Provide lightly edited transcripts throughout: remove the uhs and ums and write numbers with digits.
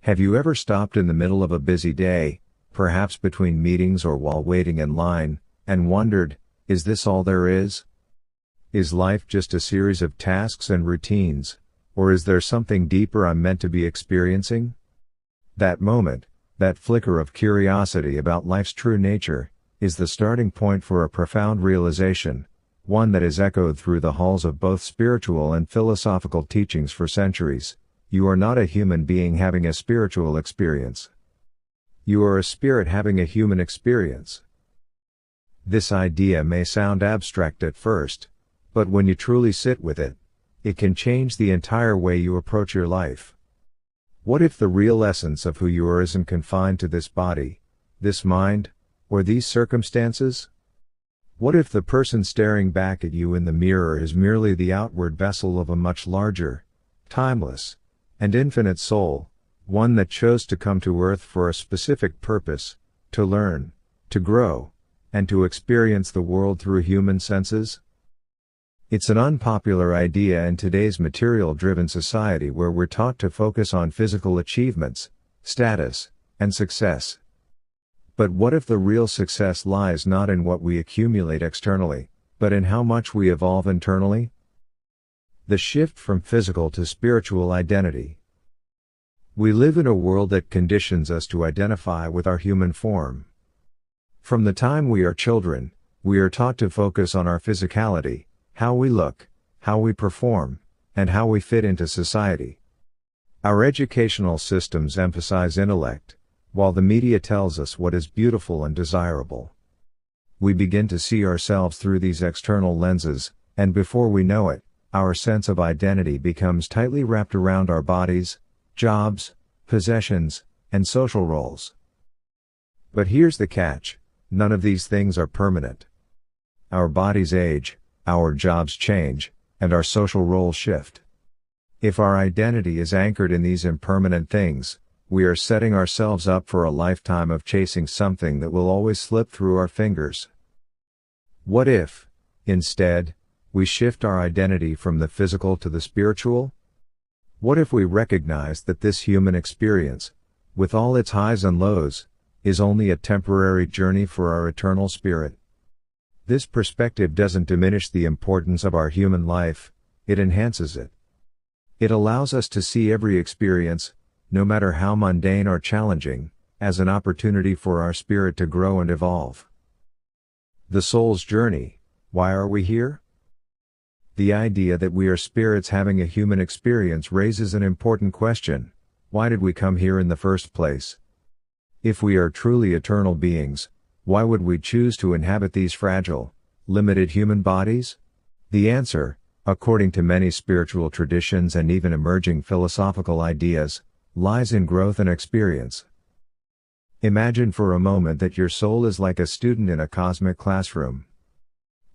Have you ever stopped in the middle of a busy day, perhaps between meetings or while waiting in line, and wondered, is this all there is? Is life just a series of tasks and routines, or is there something deeper I'm meant to be experiencing? That moment, that flicker of curiosity about life's true nature, is the starting point for a profound realization, one that is echoed through the halls of both spiritual and philosophical teachings for centuries. You are not a human being having a spiritual experience. You are a spirit having a human experience. This idea may sound abstract at first, but when you truly sit with it, it can change the entire way you approach your life. What if the real essence of who you are isn't confined to this body, this mind, or these circumstances? What if the person staring back at you in the mirror is merely the outward vessel of a much larger, timeless, and infinite soul, one that chose to come to earth for a specific purpose, to learn, to grow, and to experience the world through human senses? It's an unpopular idea in today's material-driven society where we're taught to focus on physical achievements, status, and success. But what if the real success lies not in what we accumulate externally, but in how much we evolve internally? The shift from physical to spiritual identity. We live in a world that conditions us to identify with our human form. From the time we are children, we are taught to focus on our physicality, how we look, how we perform, and how we fit into society. Our educational systems emphasize intellect, while the media tells us what is beautiful and desirable. We begin to see ourselves through these external lenses, and before we know it, our sense of identity becomes tightly wrapped around our bodies, jobs, possessions, and social roles. But here's the catch: none of these things are permanent. Our bodies age, our jobs change, and our social roles shift. If our identity is anchored in these impermanent things, we are setting ourselves up for a lifetime of chasing something that will always slip through our fingers. What if, instead, we shift our identity from the physical to the spiritual? What if we recognize that this human experience, with all its highs and lows, is only a temporary journey for our eternal spirit? This perspective doesn't diminish the importance of our human life, it enhances it. It allows us to see every experience, no matter how mundane or challenging, as an opportunity for our spirit to grow and evolve. The soul's journey. Why are we here? The idea that we are spirits having a human experience raises an important question: why did we come here in the first place? If we are truly eternal beings, why would we choose to inhabit these fragile, limited human bodies? The answer, according to many spiritual traditions and even emerging philosophical ideas, lies in growth and experience. Imagine for a moment that your soul is like a student in a cosmic classroom.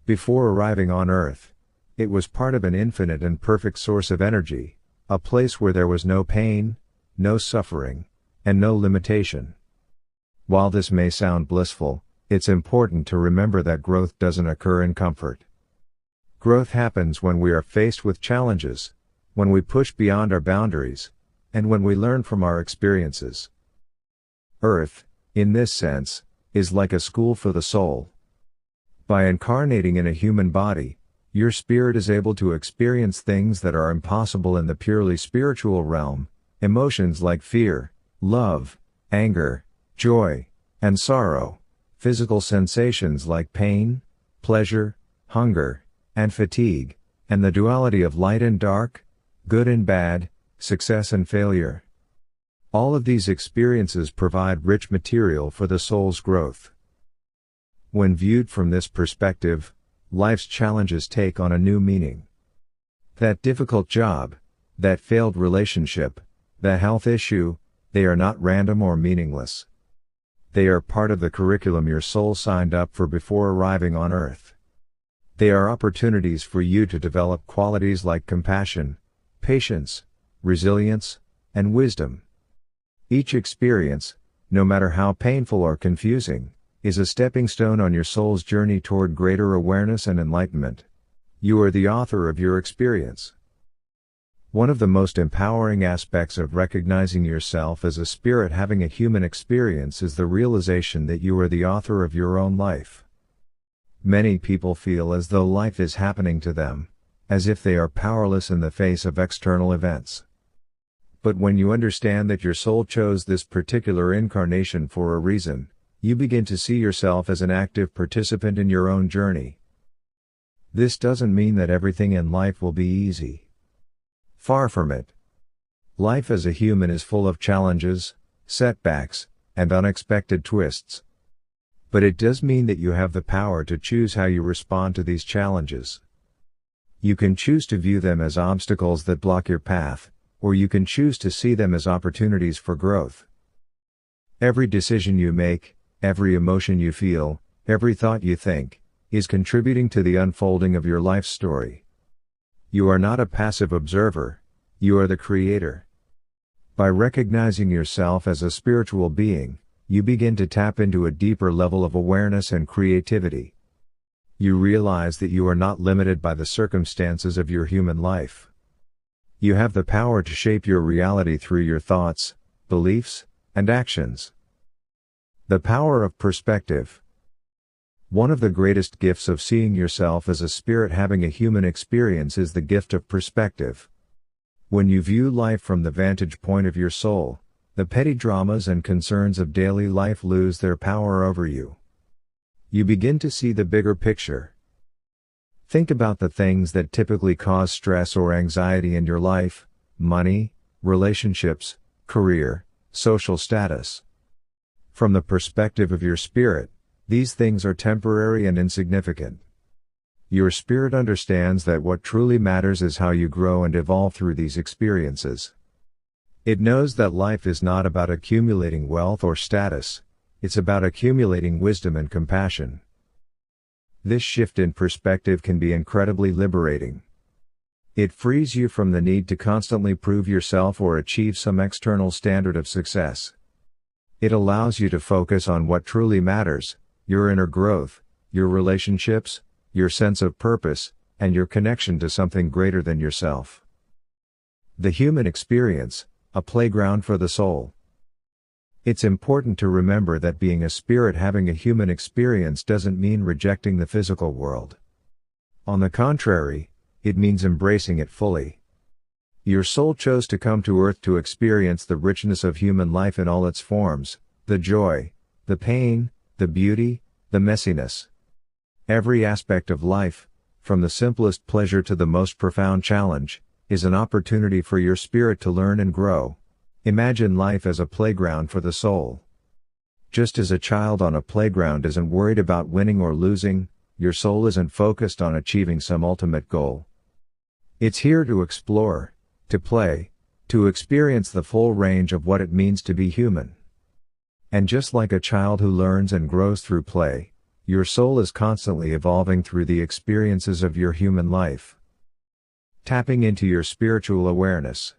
Before arriving on Earth, it was part of an infinite and perfect source of energy, a place where there was no pain, no suffering, and no limitation. While this may sound blissful, it's important to remember that growth doesn't occur in comfort. Growth happens when we are faced with challenges, when we push beyond our boundaries, and when we learn from our experiences. Earth, in this sense, is like a school for the soul. By incarnating in a human body, your spirit is able to experience things that are impossible in the purely spiritual realm, emotions like fear, love, anger, joy, and sorrow, physical sensations like pain, pleasure, hunger, and fatigue, and the duality of light and dark, good and bad, success and failure. All of these experiences provide rich material for the soul's growth. When viewed from this perspective, life's challenges take on a new meaning. That difficult job, that failed relationship, that health issue, they are not random or meaningless. They are part of the curriculum your soul signed up for before arriving on Earth. They are opportunities for you to develop qualities like compassion, patience, resilience, and wisdom. Each experience, no matter how painful or confusing, is a stepping stone on your soul's journey toward greater awareness and enlightenment. You are the author of your experience. One of the most empowering aspects of recognizing yourself as a spirit having a human experience is the realization that you are the author of your own life. Many people feel as though life is happening to them, as if they are powerless in the face of external events. But when you understand that your soul chose this particular incarnation for a reason, you begin to see yourself as an active participant in your own journey. This doesn't mean that everything in life will be easy. Far from it. Life as a human is full of challenges, setbacks, and unexpected twists. But it does mean that you have the power to choose how you respond to these challenges. You can choose to view them as obstacles that block your path, or you can choose to see them as opportunities for growth. Every decision you make, every emotion you feel, every thought you think, is contributing to the unfolding of your life story. You are not a passive observer, you are the creator. By recognizing yourself as a spiritual being, you begin to tap into a deeper level of awareness and creativity. You realize that you are not limited by the circumstances of your human life. You have the power to shape your reality through your thoughts, beliefs, and actions. The power of perspective. One of the greatest gifts of seeing yourself as a spirit having a human experience is the gift of perspective. When you view life from the vantage point of your soul, the petty dramas and concerns of daily life lose their power over you. You begin to see the bigger picture. Think about the things that typically cause stress or anxiety in your life: money, relationships, career, social status. From the perspective of your spirit, these things are temporary and insignificant. Your spirit understands that what truly matters is how you grow and evolve through these experiences. It knows that life is not about accumulating wealth or status, it's about accumulating wisdom and compassion. This shift in perspective can be incredibly liberating. It frees you from the need to constantly prove yourself or achieve some external standard of success. It allows you to focus on what truly matters: your inner growth, your relationships, your sense of purpose, and your connection to something greater than yourself. The human experience, a playground for the soul. It's important to remember that being a spirit having a human experience doesn't mean rejecting the physical world. On the contrary, it means embracing it fully. Your soul chose to come to Earth to experience the richness of human life in all its forms: the joy, the pain, the beauty, the messiness. Every aspect of life, from the simplest pleasure to the most profound challenge, is an opportunity for your spirit to learn and grow. Imagine life as a playground for the soul. Just as a child on a playground isn't worried about winning or losing, your soul isn't focused on achieving some ultimate goal. It's here to explore, to play, to experience the full range of what it means to be human. And just like a child who learns and grows through play, your soul is constantly evolving through the experiences of your human life. Tapping into your spiritual awareness.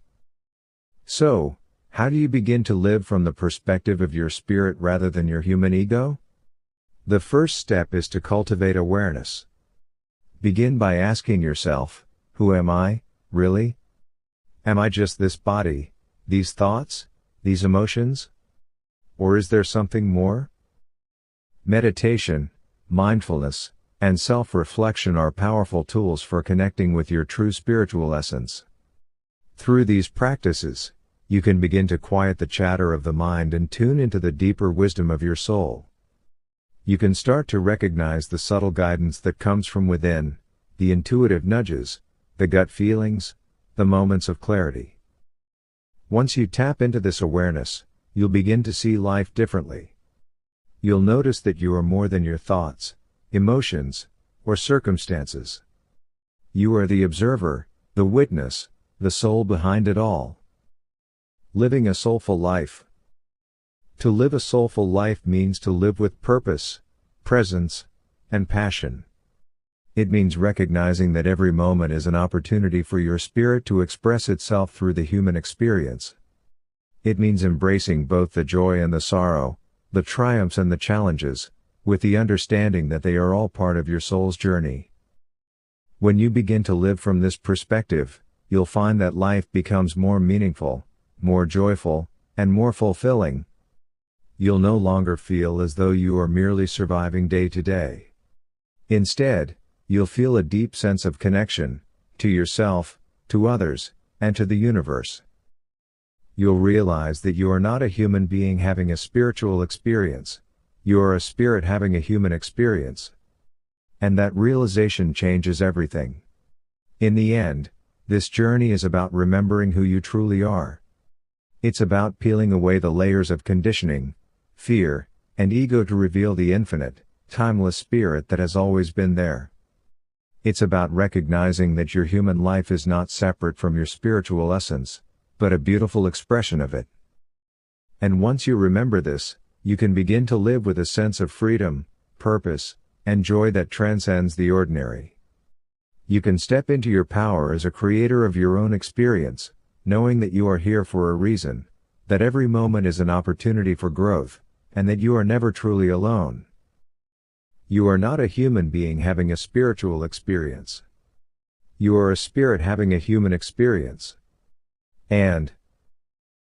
So, how do you begin to live from the perspective of your spirit rather than your human ego? The first step is to cultivate awareness. Begin by asking yourself, who am I, really? Am I just this body, these thoughts, these emotions? Or is there something more? Meditation, mindfulness, and self-reflection are powerful tools for connecting with your true spiritual essence. Through these practices, you can begin to quiet the chatter of the mind and tune into the deeper wisdom of your soul. You can start to recognize the subtle guidance that comes from within, the intuitive nudges, the gut feelings, the moments of clarity. Once you tap into this awareness, you'll begin to see life differently. You'll notice that you are more than your thoughts, emotions, or circumstances. You are the observer, the witness, the soul behind it all. Living a soulful life. To live a soulful life means to live with purpose, presence, and passion. It means recognizing that every moment is an opportunity for your spirit to express itself through the human experience. It means embracing both the joy and the sorrow, the triumphs and the challenges, with the understanding that they are all part of your soul's journey. When you begin to live from this perspective, you'll find that life becomes more meaningful, more joyful, and more fulfilling. You'll no longer feel as though you are merely surviving day to day. Instead, you'll feel a deep sense of connection, to yourself, to others, and to the universe. You'll realize that you are not a human being having a spiritual experience, you are a spirit having a human experience. And that realization changes everything. In the end, this journey is about remembering who you truly are. It's about peeling away the layers of conditioning, fear, and ego to reveal the infinite, timeless spirit that has always been there. It's about recognizing that your human life is not separate from your spiritual essence, but a beautiful expression of it. And once you remember this, you can begin to live with a sense of freedom, purpose, and joy that transcends the ordinary. You can step into your power as a creator of your own experience, knowing that you are here for a reason, that every moment is an opportunity for growth, and that you are never truly alone. You are not a human being having a spiritual experience. You are a spirit having a human experience. And,